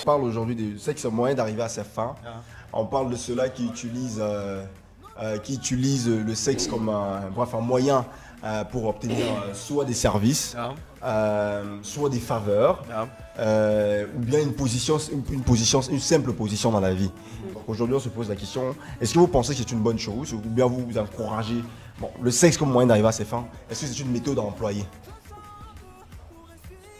parle aujourd'hui du sexe moyen d'arriver à ses fins. On parle de ceux-là qui utilisent le sexe comme un moyen pour obtenir soit des services, soit des faveurs, ou bien une simple position dans la vie. Donc aujourd'hui, on se pose la question, est-ce que vous pensez que c'est une bonne chose, ou bien vous encouragez le sexe comme moyen d'arriver à ses fins? Est-ce que c'est une méthode à employer?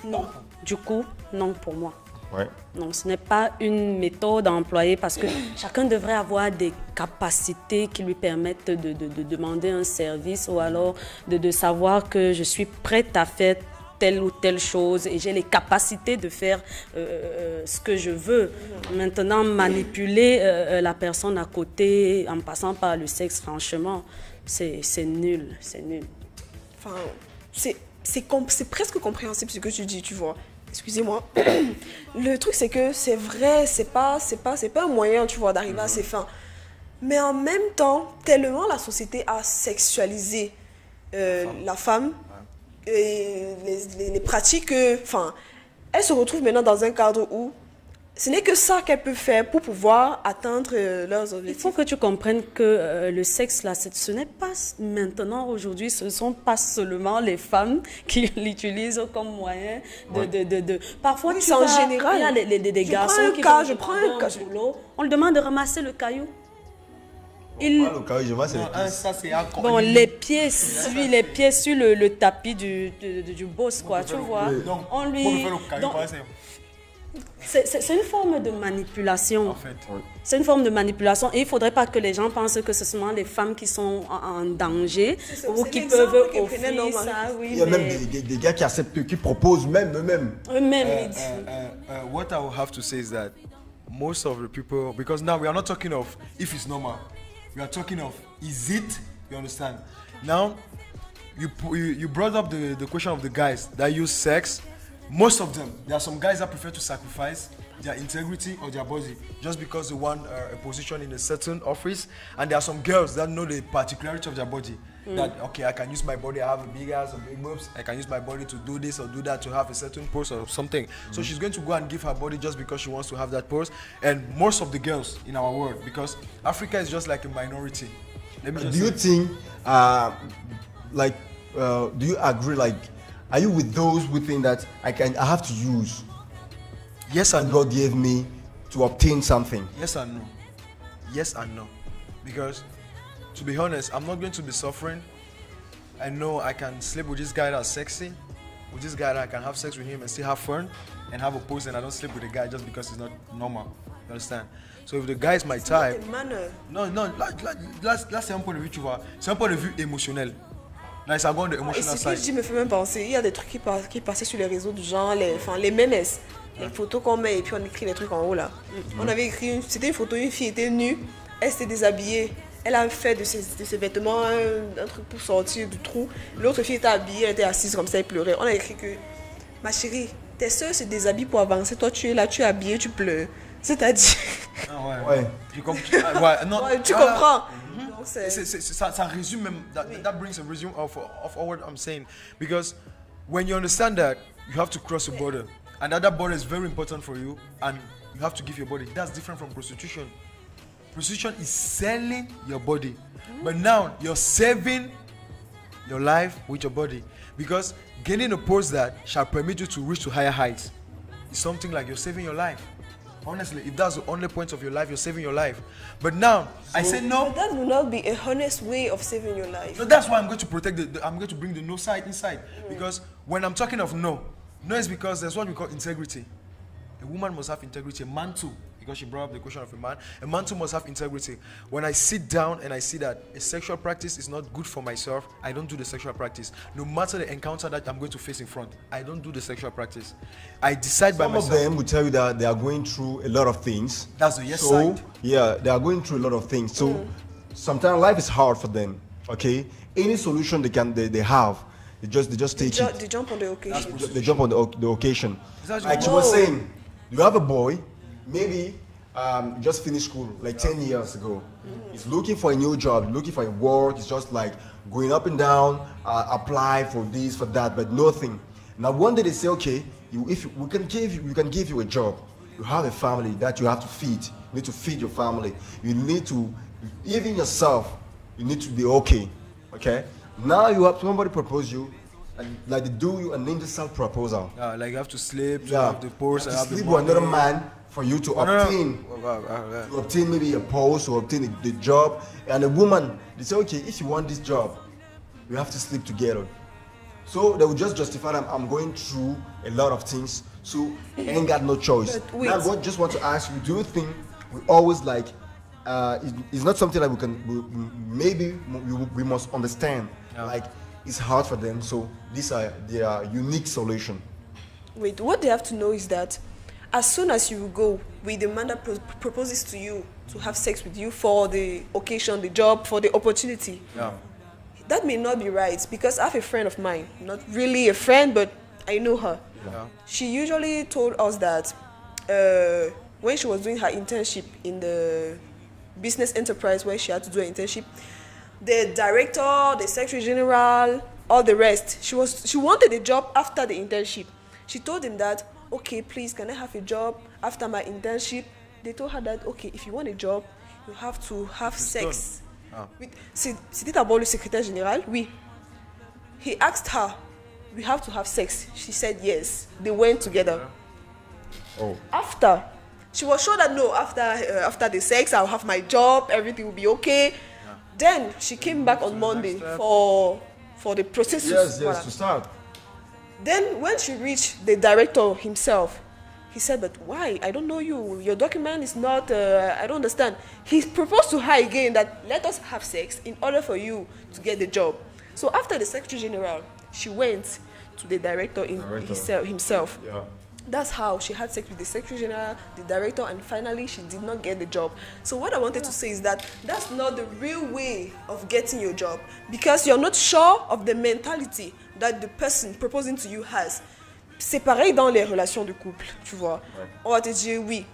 Non. Du coup, non pour moi. Ouais. Non, ce n'est pas une méthode à employer parce que chacun devrait avoir des capacités qui lui permettent de demander un service ou alors de savoir que je suis prête à faire telle ou telle chose et j'ai les capacités de faire ce que je veux. Maintenant, manipuler la personne à côté en passant par le sexe, franchement, c'est nul, c'est nul. Enfin, c'est presque compréhensible ce que tu dis, tu vois. Excusez-moi. Le truc, c'est que c'est vrai, c'est pas un moyen, tu vois, d'arriver à ses fins. Mais en même temps, tellement la société a sexualisé la femme et les pratiques, enfin, elle se retrouve maintenant dans un cadre où ce n'est que ça qu'elle peut faire pour pouvoir atteindre leurs objectifs. Il faut que tu comprennes que le sexe, là, ce n'est pas maintenant, aujourd'hui, ce ne sont pas seulement les femmes qui l'utilisent comme moyen de... Parfois, oui, tu en vas, général. il y a des garçons qui je prends un cas. On le demande de ramasser le caillou. Le caillou, je vois, c'est bon, les pieds sur le tapis du boss, quoi, tu vois. On lui... C'est une forme de manipulation. En fait. C'est une forme de manipulation et il ne faudrait pas que les gens pensent que ce sont seulement les femmes qui sont en danger ou qui peuvent offrir ça. Oui, il y a même des gars qui acceptent, qui proposent eux-mêmes. What I will have to say is that most of the people, because now we are not talking of if it's normal, we are talking of is it, you understand? Now, you brought up the question of the guys that use sex. Most of them, there are some guys that prefer to sacrifice their integrity or their body just because they want a position in a certain office, and there are some girls that know the particularity of their body. That, okay, I can use my body, I have a big ass or big boobs, I can use my body to do this or do that to have a certain pose or something. So she's going to go and give her body just because she wants to have that pose. And most of the girls in our world, because Africa is just like a minority. Do you think, do you agree, are you with those who think that I have to use yes and God gave me to obtain something? Yes and no. Yes and no. Because, to be honest, I'm not going to be suffering. I know I can sleep with this guy that's sexy, with this guy that I can have sex with him and still have fun and have a pose, and I don't sleep with the guy just because it's not normal. You understand? So if the guy is my type... Non, là c'est un point de vue, tu vois. C'est un point de vue émotionnel. Là, ça va de émotionnel side. Et ce que je me fais même penser, il y a des trucs qui passaient sur les réseaux du genre, les memes, les photos qu'on met et puis on écrit les trucs en haut là. On avait écrit, c'était une photo, une fille était nue, elle s'était déshabillée. Elle a fait de ses vêtements un truc pour sortir du trou. L'autre fille était habillée, elle était assise comme ça, elle pleurait. On a écrit que, ma chérie, tes soeurs se déshabillent pour avancer. Toi, tu es là, tu es habillée, tu pleures. C'est-à-dire... Ah ouais. Tu comprends. Donc, ça résume même... That brings a resume of all what I'm saying. Because when you understand that, you have to cross a border. And that border is very important for you. And you have to give your body. That's different from prostitution. Prostitution is selling your body. But now, you're saving your life with your body. Because gaining a pose that shall permit you to reach to higher heights is something like you're saving your life. Honestly, if that's the only point of your life, you're saving your life. But now, I say no. But that will not be a honest way of saving your life. No, that's why I'm going to protect I'm going to bring the no side inside. Because when I'm talking of no is because there's what we call integrity. A woman must have integrity, a man too. Because she brought up the question of a man too must have integrity. When I sit down and I see that a sexual practice is not good for myself, I don't do the sexual practice. No matter the encounter that I'm going to face in front, I don't do the sexual practice. I decide by myself. Some of them will tell you that they are going through a lot of things. That's the yes side. Yeah, they are going through a lot of things. So sometimes life is hard for them. Okay, any solution they have, they just take it. They jump on the occasion. They jump on the occasion. Like you were saying, you have a boy. Maybe just finished school like 10 years ago. He's looking for a new job, looking for a work. He's just like going up and down, apply for this, for that, but nothing. Now one day they say, okay, we can give you a job. you have a family that you have to feed. You need to feed your family. You need to, even yourself, you need to be okay. Okay? Now you have somebody propose you, and like they do you an instant proposal. Like you have to sleep, to have the post, you have sleep the with another money. man for you to obtain maybe a post or obtain the job. And a woman, they say, okay, if you want this job, we have to sleep together. So they will just justify that I'm going through a lot of things, so I ain't got no choice. Now, I just want to ask you, do you think we always like, it's not something that we must understand, like it's hard for them, so these are their unique solution. Wait, what they have to know is that as soon as you go with the man that proposes to you to have sex with you for the occasion, the job, for the opportunity, that may not be right, because I have a friend of mine, not really a friend, but I know her. She usually told us that when she was doing her internship in the business enterprise where she had to do an internship, the director, the secretary general, all the rest, she wanted a job after the internship. She told him that, okay, please, can I have a job after my internship? They told her that, okay, if you want a job, you have to have sex. C'était d'abord le secrétaire général, oui. He asked her, we have to have sex. She said yes. They went together. After, she was sure that no, after the sex, I'll have my job, everything will be okay. Then she came back on Monday for the process. Yes, to start. Then when she reached the director himself, he said, but why? I don't know you. Your document is not, I don't understand. He proposed to her again that let us have sex in order for you to get the job. So after the Secretary General, she went to the director himself. Yeah. That's how she had sex with the Secretary General, the director, and finally she did not get the job. So what I wanted to say is that that's not the real way of getting your job, because you're not sure of the mentality that the person proposing to you has. C'est pareil dans les relations de couple, tu vois. On va te dire, oui,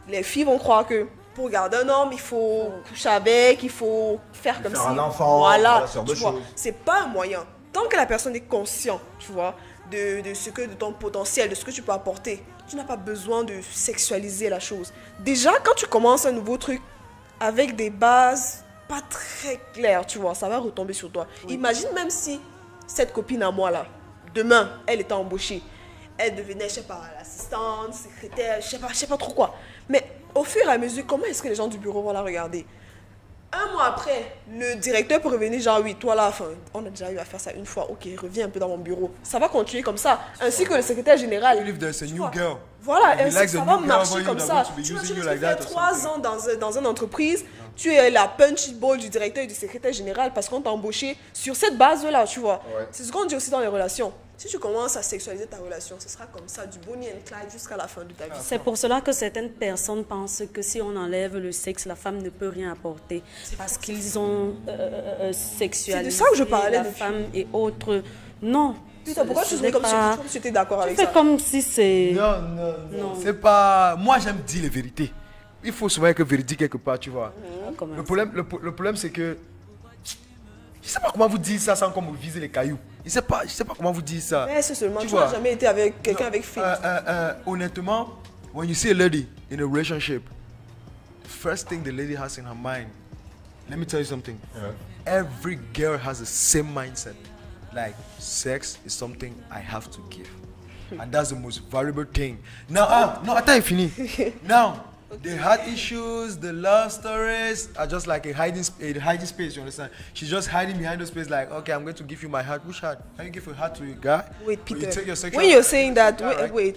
les filles vont croire que pour garder un homme, il faut coucher avec, il faut faire comme ça. Un enfant, voilà, tu vois. C'est pas un moyen. Tant que la personne est consciente, tu vois, de ton potentiel, de ce que tu peux apporter, tu n'as pas besoin de sexualiser la chose. Déjà, quand tu commences un nouveau truc avec des bases pas très claires, tu vois, ça va retomber sur toi. Oui. Imagine même si cette copine à moi là, demain, elle était embauchée. Elle devenait, je sais pas, l'assistante, secrétaire, je sais pas trop quoi. Mais au fur et à mesure, comment est-ce que les gens du bureau vont la regarder? Un mois après, le directeur peut revenir, genre, oui, toi là, on a déjà eu à faire ça une fois, ok, reviens un peu dans mon bureau. Ça va continuer comme ça, ainsi que le secrétaire général. Voilà, ainsi ça va marcher comme ça. Tu fais 3 ans dans une entreprise, tu es la punch ball du directeur et du secrétaire général parce qu'on t'a embauché sur cette base-là, tu vois. Ouais. C'est ce qu'on dit aussi dans les relations. Si tu commences à sexualiser ta relation, ce sera comme ça, du Bonnie and Clyde jusqu'à la fin de ta vie. C'est pour cela que certaines personnes pensent que si on enlève le sexe, la femme ne peut rien apporter. Parce qu'ils ont sexualisé c'est de ça que je parlais la femme et autres. Non. Putain, pourquoi tu fais comme si tu étais d'accord avec ça? Tu fais comme si c'est... Non. C'est pas... Moi, j'aime dire les vérités. Il faut souvent être véridique quelque part, tu vois. Le problème, c'est que... Je sais pas comment vous dire ça sans qu'on me vise les cailloux. Je sais pas comment vous dire ça. Mais c'est seulement, tu n'as jamais été avec quelqu'un avec faith. Honnêtement, when you see a lady in a relationship, the first thing the lady has in her mind, let me tell you something. Every girl has the same mindset. Like, sex is something I have to give. And that's the most valuable thing. Now, no, attends, fini. Now, the heart issues, the love stories are just like a hiding space, you understand? She's just hiding behind those space like, okay, I'm going to give you my heart. Which heart? Can you give a heart to a guy? Wait, Peter, when you're saying that,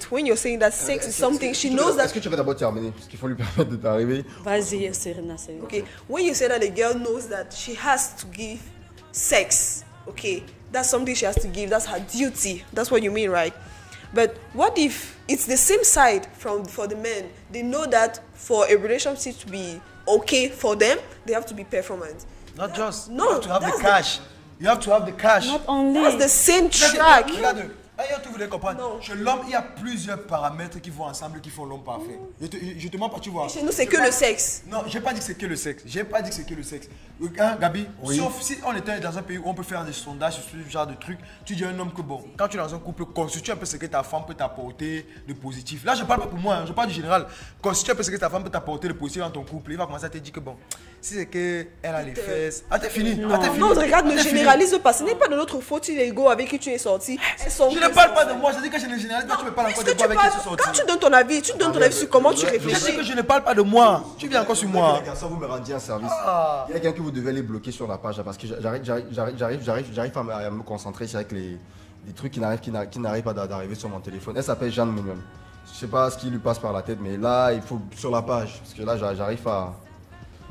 when you're saying that sex is something, she knows that... Est-ce que tu vas d'abord terminer? Parce qu'il faut lui permettre d'arriver. Vas-y, Serena. Okay, when you say that a girl knows that she has to give sex, okay, that's something she has to give, that's her duty. That's what you mean, right? But what if it's the same side for the men? They know that for a relationship to be okay for them, they have to be performant. Not just. No, you have to have the cash. You have to have the cash. Not only. That's the same track. Ailleurs, tu voulais comprendre. Chez l'homme, il y a plusieurs paramètres qui vont ensemble qui font l'homme parfait. Je te mens pas, tu vois. Chez nous, c'est que le sexe. Non, j'ai pas dit que c'est que le sexe. J'ai pas dit que c'est que le sexe. Hein, Gabi, sauf si on était dans un pays où on peut faire des sondages sur ce genre de trucs, tu dis à un homme que bon, quand tu es dans un couple, constitue un peu ce que ta femme peut t'apporter de positif. Là, je parle pas pour moi, je parle du général. Constitue un peu ce que ta femme peut t'apporter de positif dans ton couple. Il va commencer à te dire que bon, si c'est qu'elle a les fesses. Ah, t'es fini. Non, regarde, ne généralise pas. Ce n'est pas de notre faute si les go avec qui tu es sorti. Je ne parle pas de moi, je dis que je ne généralise pas. Tu me parles encore de moi avec qui tu es sorti. Quand tu donnes ton avis, tu donnes ton avis sur comment tu réfléchis. Je dis que je ne parle pas de moi. Tu viens encore sur moi. Vous me rendiez un service. Il y a quelqu'un que vous devez les bloquer sur la page parce que j'arrive à me concentrer sur les trucs qui n'arrivent pas d'arriver sur mon téléphone. Elle s'appelle Jeanne Mounion. Je sais pas ce qui lui passe par la tête, mais là, il faut sur la page parce que là, j'arrive à.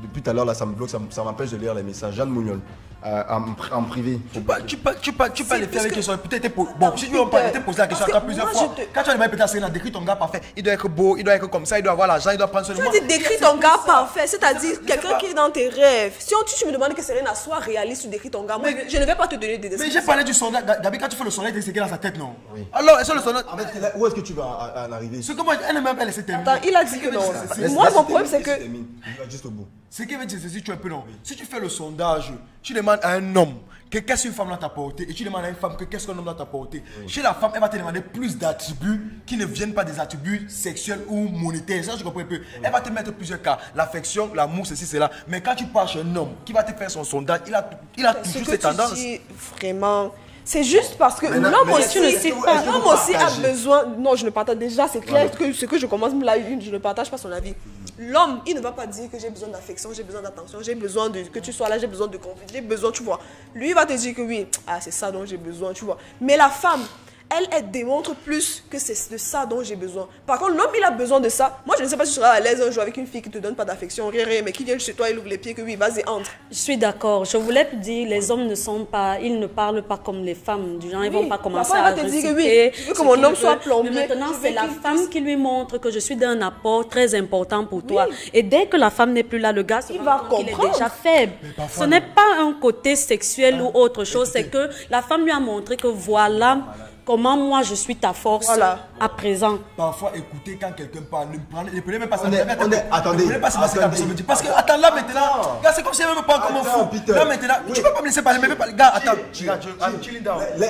Depuis tout à l'heure, là, ça me bloque, ça m'empêche de lire les messages. Jeanne Mounion. En privé. Tu peux les faire avec question. Peut-être bon, si tu veux te poser la question encore plusieurs fois. Quand tu as demandé peut-être décrit ton gars parfait, il doit être beau, il doit être comme ça, il doit avoir l'argent, il doit prendre soin de moi. Tu as dit décrit ton gars parfait, c'est-à-dire quelqu'un qui est dans tes rêves. Si tu me demandes que Serena soit réaliste, tu décris ton gars, moi je ne vais pas te donner des descriptions. Mais j'ai parlé du sondage. Gabi, quand tu fais le sondage, c'est dans sa tête, non? Alors, est-ce que le sondage. Où est-ce que tu vas en arriver? C'est comment elle-même, elle essaie de terminer. Attends, il a dit que non. Moi, mon problème, c'est que. Juste au bout. Ce qui veut dire, c'est si tu es un peu long. Si tu fais le sondage, tu demandes à un homme qu'est-ce qu'une femme doit t'apporter et tu demandes à une femme qu'est-ce qu'un homme doit t'apporter. Chez la femme, elle va te demander plus d'attributs qui ne viennent pas des attributs sexuels ou monétaires. Ça, je comprends un peu. Elle va te mettre plusieurs cas. L'affection, l'amour, ceci, cela. Mais quand tu parles chez un homme qui va te faire son sondage, il a toujours ces tendances. Vraiment. C'est juste parce que l'homme aussi a besoin. Non, je ne partage déjà, c'est clair que ce que je commence là, je ne partage pas son avis. L'homme, il ne va pas dire que j'ai besoin d'affection, j'ai besoin d'attention, j'ai besoin que tu sois là, j'ai besoin de confiance, j'ai besoin, tu vois. Lui, il va te dire que oui, c'est ça dont j'ai besoin, tu vois. Mais la femme, elle démontre plus que c'est de ça dont j'ai besoin. Par contre, l'homme, il a besoin de ça. Moi, je ne sais pas si tu seras à l'aise un jour avec une fille qui ne te donne pas d'affection, rien, mais qui vient chez toi, il ouvre les pieds, que oui, vas-y, entre. Je suis d'accord. Je voulais te dire, les hommes ils ne parlent pas comme les femmes. Du genre, ils ne vont pas commencer à réciter. Que oui, je veux que mon homme soit plombier. Mais maintenant, c'est la femme qui lui montre que je suis d'un apport très important pour toi. Et dès que la femme n'est plus là, le gars il va comprendre qu'il est déjà faible. Ce n'est pas un côté sexuel ou autre chose, c'est que la femme lui a montré que voilà comment moi je suis ta force à présent. Parfois, écoutez quand quelqu'un parle, ne prenez même pas ça. Attendez. Parce que, attends, là maintenant, gars, c'est comme si elle me parle comme un fou. Là maintenant, tu peux pas me laisser parler, mais gars, attends.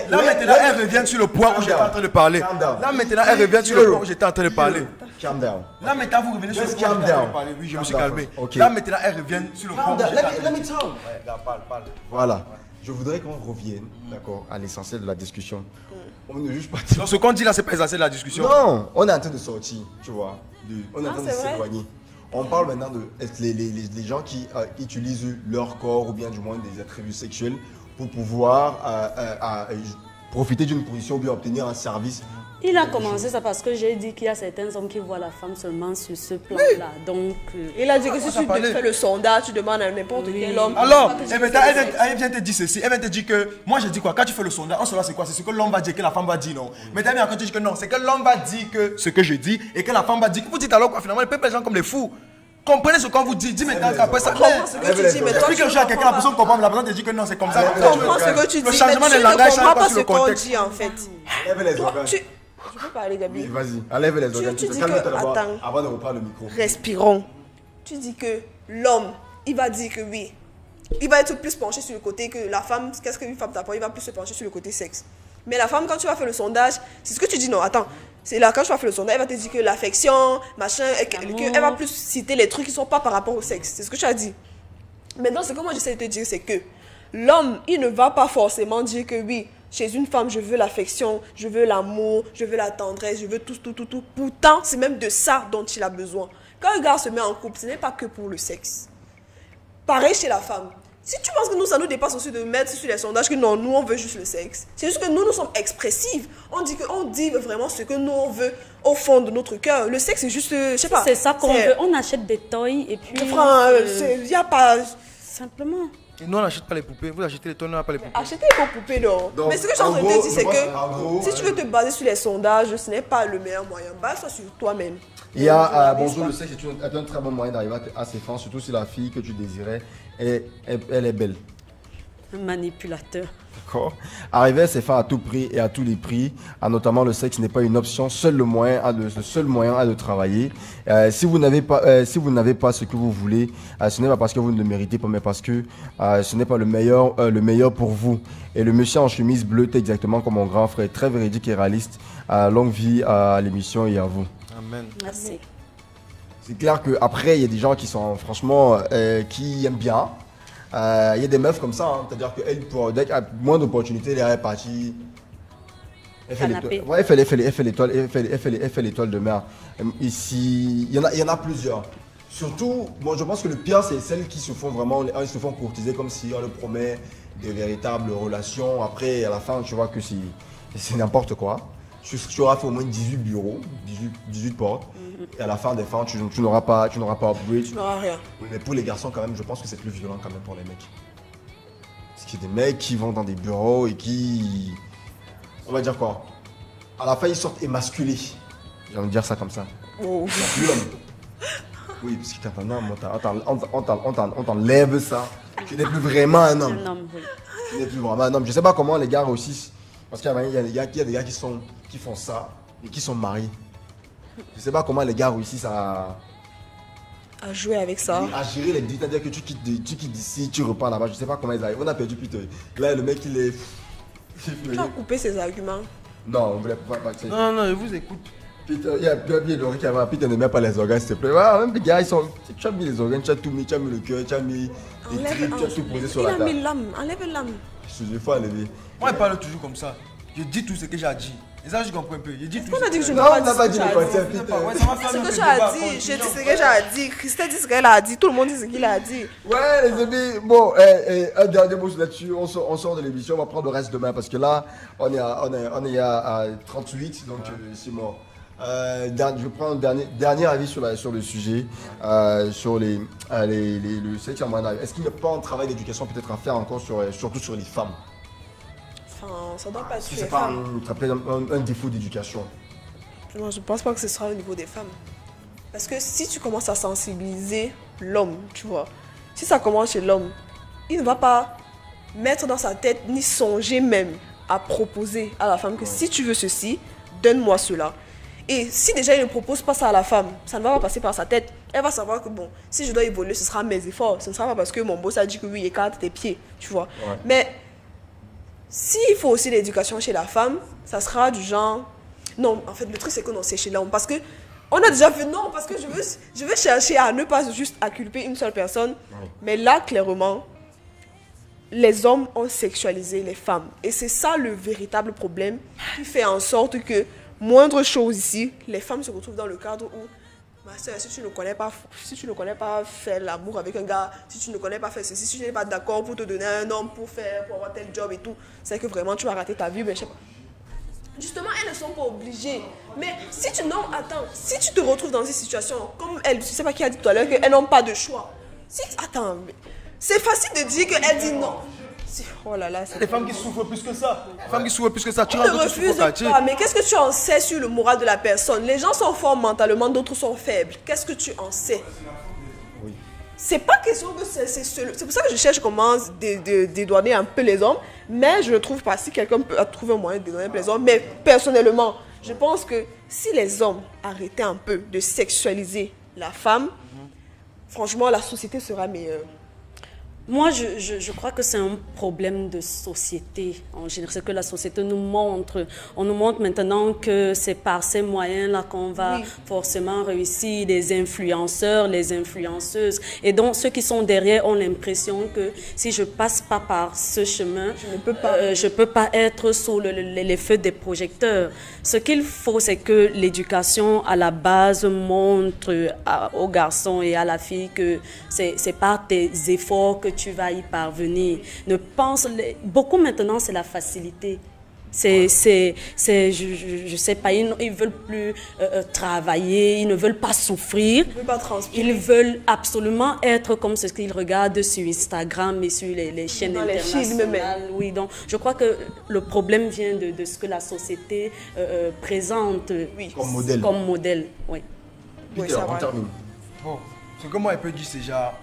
Là maintenant, elle revient sur le point où j'étais en train de parler. Là maintenant, elle revient sur le point où j'étais en train de parler. Calm down. Là maintenant, vous revenez sur le point où j'étais en train de parler. Oui, je me suis calmé. Là maintenant, elle revient sur le point où j'étais en train de parler. Parle. Voilà. Je voudrais qu'on revienne, d'accord, à l'essentiel de la discussion. On ne juge pas. Donc ce qu'on dit là, c'est pas l'essentiel de la discussion. Non, on est en train de sortir, tu vois. On est en train de s'éloigner. On parle maintenant de les gens qui utilisent leur corps ou bien du moins des attributs sexuels pour pouvoir profiter d'une position ou bien obtenir un service. Il a commencé ça parce que j'ai dit qu'il y a certains hommes qui voient la femme seulement sur ce plan-là. Donc, il a dit que si tu fais le sondage, tu demandes à n'importe quel homme. Alors, elle vient te dire ceci. Elle vient te dire que, moi je dis quoi, quand tu fais le sondage, on saura c'est quoi, c'est ce que l'homme va dire, que la femme va dire, non. Mais t'as bien quand tu dis que non, c'est que l'homme va dire que ce que je dis et que la femme va dire. Vous dites alors quoi, finalement, les peuples les gens comme les fous. Comprenez ce qu'on vous dit. Dis maintenant qu'après ça. Ce que tu dis, mais toi, tu à quelqu'un, la personne comprend, mais la personne te dit que non, c'est comme ça. Je comprends ce que tu dis. Le changement de langage, je ne comprends pas ce qu'on dit en fait. Lève les organes. Je peux parler, Gabi. Vas-y, lève les organes. Tu dis que, attends, avant de reprendre le micro. Respirons. Tu dis que l'homme, il va dire que oui. Il va être plus penché sur le côté que la femme, qu'est-ce qu'une femme t'apporte, il va plus se pencher sur le côté sexe. Mais la femme, quand tu vas faire le sondage, c'est ce que tu dis, non, attends. C'est là, quand tu vas faire le sondage, elle va te dire que l'affection, machin, elle va plus citer les trucs qui ne sont pas par rapport au sexe. C'est ce que tu as dit. Maintenant, ce que moi j'essaie de te dire, c'est que l'homme, il ne va pas forcément dire que oui, chez une femme, je veux l'affection, je veux l'amour, je veux la tendresse, je veux tout. Pourtant, c'est même de ça dont il a besoin. Quand un gars se met en couple, ce n'est pas que pour le sexe. Pareil chez la femme. Si tu penses que nous, ça nous dépasse aussi de mettre sur les sondages que non, nous, on veut juste le sexe. C'est juste que nous sommes expressifs. On dit vraiment ce que nous, on veut au fond de notre cœur. Le sexe, c'est juste, je sais pas. C'est ça qu'on veut. On achète des toys et puis... Il n'y a pas... Simplement. Et nous, on n'achète pas les poupées. Vous achetez les toys, on n'a pas les poupées. Achetez vos poupées, non. Mais ce que je suis en train de te dire, c'est que si tu veux te baser sur les sondages, ce n'est pas le meilleur moyen. Base-toi sur toi-même. Il y a, bonjour, le sexe est un très bon moyen d'arriver à ses fins, surtout si la fille que tu désirais, elle est belle. Un manipulateur. D'accord. Arriver à ses fins à tout prix et à tous les prix, notamment le sexe n'est pas une option, le seul moyen à de travailler. Si vous n'avez pas ce que vous voulez, ce n'est pas parce que vous ne le méritez pas, mais parce que ce n'est pas le meilleur pour vous. Et le monsieur en chemise bleue est exactement comme mon grand frère, très véridique et réaliste. Longue vie à l'émission et à vous. Amen. Merci. C'est clair qu'après, il y a des gens qui sont franchement, qui aiment bien. Il y a des meufs comme ça, hein, c'est-à-dire qu'elle, pour moins d'opportunités, elle est partie. Elle fait l'étoile de mer. Ici, il y en a plusieurs. Surtout, bon, je pense que le pire, c'est celles qui se font vraiment, ils se font courtiser comme si on leur promet de véritables relations. Après, à la fin, tu vois que c'est n'importe quoi. Tu auras fait au moins 18 bureaux, 18 portes. Et à la fin des fins, tu n'auras pas upgrade. Tu n'auras rien. Oui, mais pour les garçons, quand même, je pense que c'est plus violent quand même pour les mecs. Parce qu'il y a des mecs qui vont dans des bureaux et qui... On va dire quoi? À la fin, ils sortent émasculés. J'ai envie de dire ça comme ça. Oh. Plus l'homme. Oui, parce que quand un homme, on t'enlève ça. Tu n'es plus vraiment un homme. Un homme, oui. Tu n'es plus vraiment un homme. Je sais pas comment les gars réussissent. Parce qu'il y a des gars qui font ça et qui sont mariés. Je sais pas comment les gars réussissent à jouer avec ça. À gérer les distances, c'est-à-dire que tu quittes d'ici, tu repars là-bas. Je sais pas comment ils arrivent. On a perdu Peter. Là, le mec, il est... Tu as coupé ses arguments. Non, on voulait pas... Non, je vous écoute. Peter, il y a Laurie qui avait... Peter ne met pas les organes, s'il te plaît. Ouais, même les gars, ils sont... Tu as mis les organes, tu as tout mis, tu as mis le cœur, tu as mis les tripes, tu as tout posé sur la table. Il a mis l'âme, enlève l'âme. Il faut enlever. Moi, il parle toujours comme ça. Je dis tout ce que j'ai dit. Et ça, je comprends un peu. Je dis tout ce que j'ai dit. Non, on n'a pas dit le concept. Ce que tu as dit, j'ai dit ce que j'ai dit. Christelle dit ce qu'elle a dit. Tout le monde dit ce qu'il a dit. Ouais, les amis. Bon, un dernier mot là-dessus. On sort de l'émission. On va prendre le reste demain parce que là, on est à 38, donc c'est mort. Je prends un dernier avis sur le sujet, sur le sexe en moyen. Est-ce qu'il n'y a pas un travail d'éducation peut-être à faire encore surtout sur les femmes? Enfin, ça doit pas être sur les c'est pas femmes. un défaut d'éducation. Non, je pense pas que ce sera au niveau des femmes. Parce que si tu commences à sensibiliser l'homme, tu vois, si ça commence chez l'homme, il ne va pas mettre dans sa tête ni songer même à proposer à la femme que si tu veux ceci, donne-moi cela. Et si déjà il ne propose pas ça à la femme, ça ne va pas passer par sa tête. Elle va savoir que bon, si je dois évoluer, ce sera mes efforts. Ce ne sera pas parce que mon boss a dit que oui, écarte tes pieds, tu vois. Ouais. Mais s'il faut aussi l'éducation chez la femme, ça sera du genre... Non, en fait, le truc c'est que non, c'est chez l'homme. Parce que on a déjà vu non, parce que je veux chercher à ne pas juste inculper une seule personne. Ouais. Mais là, clairement, les hommes ont sexualisé les femmes. Et c'est ça le véritable problème qui fait en sorte que moindre chose ici, les femmes se retrouvent dans le cadre où ma soeur, si tu ne connais pas faire l'amour avec un gars, si tu ne connais pas faire ceci, si tu n'es pas d'accord pour te donner un homme pour avoir tel job et tout, c'est que vraiment tu vas rater ta vie, mais je sais pas. Justement, elles ne sont pas obligées. Mais si tu te retrouves dans une situation comme elle, je ne sais pas qui a dit tout à l'heure qu'elles n'ont pas de choix. Attends, c'est facile de dire qu'elle dit non. Oh là là, c'est des femmes qui souffrent plus que ça. Tu ne refuses pas, mais qu'est-ce que tu en sais sur le moral de la personne? Les gens sont forts mentalement, d'autres sont faibles. Qu'est-ce que tu en sais? Oui. C'est pas question que c'est pour ça que je cherche comment dédouaner un peu les hommes, mais je ne trouve pas. Si quelqu'un peut trouver un moyen de dédouaner les hommes, mais personnellement, je pense que si les hommes arrêtaient un peu de sexualiser la femme, franchement, la société sera meilleure. Moi, je crois que c'est un problème de société. En général, c'est que la société nous montre. On nous montre maintenant que c'est par ces moyens-là qu'on va forcément réussir. Les influenceurs, les influenceuses. Et donc, ceux qui sont derrière ont l'impression que si je passe pas par ce chemin, je ne peux pas être sous les feux des projecteurs. Ce qu'il faut, c'est que l'éducation à la base montre aux garçons et à la fille que c'est par tes efforts que tu vas y parvenir. Beaucoup maintenant, c'est la facilité. Je sais pas, ils veulent plus travailler, ils ne veulent pas souffrir. Ils veulent pas transpirer. Ils veulent absolument être comme ce qu'ils regardent sur Instagram et sur les chaînes internationales. Oui, donc je crois que le problème vient de ce que la société présente comme modèle. Oui. Peter, on termine. Bon, ce que moi, je peux dire, c'est genre,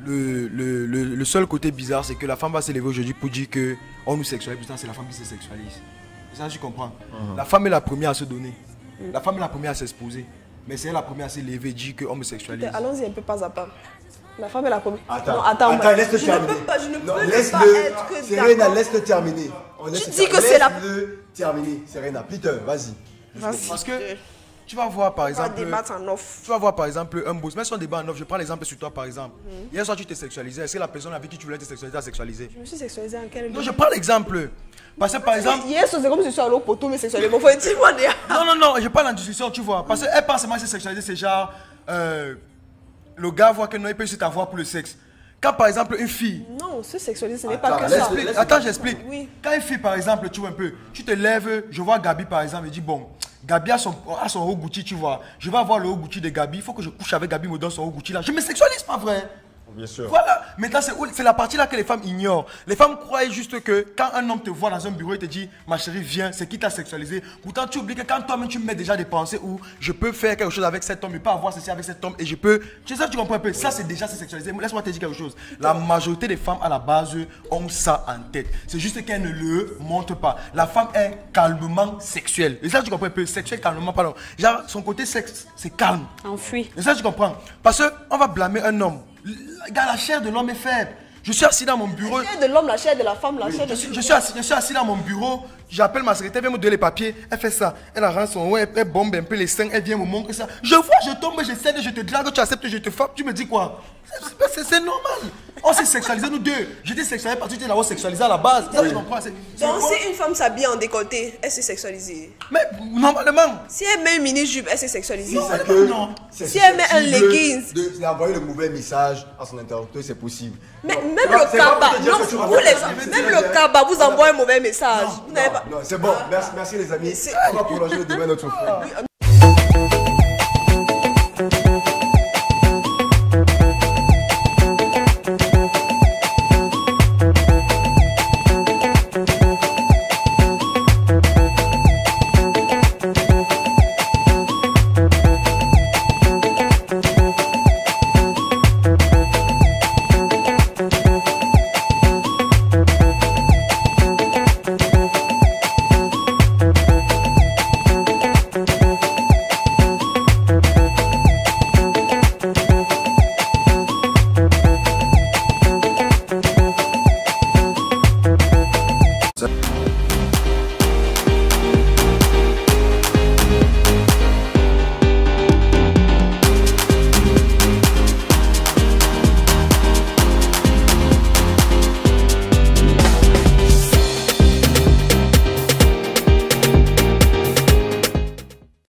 le seul côté bizarre, c'est que la femme va se lever aujourd'hui pour dire qu'on nous sexualise, pourtant c'est la femme qui se sexualise. Ça, je comprends. La femme est la première à se donner. La femme est la première à s'exposer. Mais c'est elle la première à se lever et dire qu'on me sexualise. Allons-y un peu pas à pas. La femme est la première. Attends, laisse-le terminer. Je ne peux pas être que Serena, laisse-le terminer. Tu dis que c'est la... Laisse-le terminer, Serena. Peter, vas-y. Parce que tu vas voir par exemple... débattre en off. Tu vas voir par exemple un boss. Même si on débat en off, je prends l'exemple sur toi par exemple. Hier soir tu t'es sexualisé. Est-ce que la personne avec qui tu voulais te sexualiser a sexualisé? Je me suis sexualisée en quel... Non, je prends l'exemple. Parce que par exemple... Hier soir c'est comme si je suis allé au poteau mais sexualisé. Mon frère, dis-moi déjà. Non, je parle en discussion, tu vois. Parce qu'elle pense seulement que c'est sexualisé, c'est genre... le gars voit que non, il peut juste t'avoir pour le sexe. Quand par exemple une fille... Non, se sexualiser, ce n'est pas que ça. Attends, j'explique. Oui. Quand une fille par exemple, tu vois un peu, tu te lèves, je vois Gabi par exemple, et dis bon, Gabi a son haut Gucci, tu vois. Je vais avoir le haut Gucci de Gabi, il faut que je couche avec Gabi, me donne son haut Gucci là. Je me sexualise, pas vrai? Bien sûr. Voilà, maintenant c'est la partie là que les femmes ignorent. Les femmes croient juste que quand un homme te voit dans un bureau et te dit ma chérie viens, c'est qui t'a sexualisé. Pourtant tu oublies que quand toi-même tu mets déjà des pensées où je peux faire quelque chose avec cet homme, je peux avoir ceci avec cet homme et je peux... Tu sais ça, tu comprends un peu? Ça c'est déjà sexualisé. Laisse-moi te dire quelque chose. La majorité des femmes à la base ont ça en tête. C'est juste qu'elles ne le montrent pas. La femme est calmement sexuelle. Et ça tu comprends un peu? Sexuelle calmement, pardon. Genre son côté sexe c'est calme. Enfui. Et ça tu comprends? Parce qu'on va blâmer un homme. La chair de l'homme est faible. Je suis assis dans mon bureau. La chair de l'homme, la chair de la femme, la chair de... Je suis assis dans mon bureau. J'appelle ma secrétaire, elle vient me donner les papiers. Elle fait ça. Elle arrange son haut, elle bombe un peu les seins. Elle vient me montrer ça. Je vois, je tombe, je cède, je te drague, tu acceptes, je te frappe. Tu me dis quoi? C'est normal. On s'est sexualisé nous deux. J'étais sexualisé parce que tu étais là-haut sexualisé à la base. Ça, je comprends. Donc si une femme s'habille en décolleté, elle s'est sexualisée. Mais normalement. Si elle met une mini-jupe, elle s'est sexualisée. Non. Si elle met un leggings. D'envoyer le mauvais message à son interlocuteur, c'est possible. Mais même le kaba, même le kaba vous envoie un mauvais message. Non, c'est bon. Merci les amis. On va prolonger demain notre fois.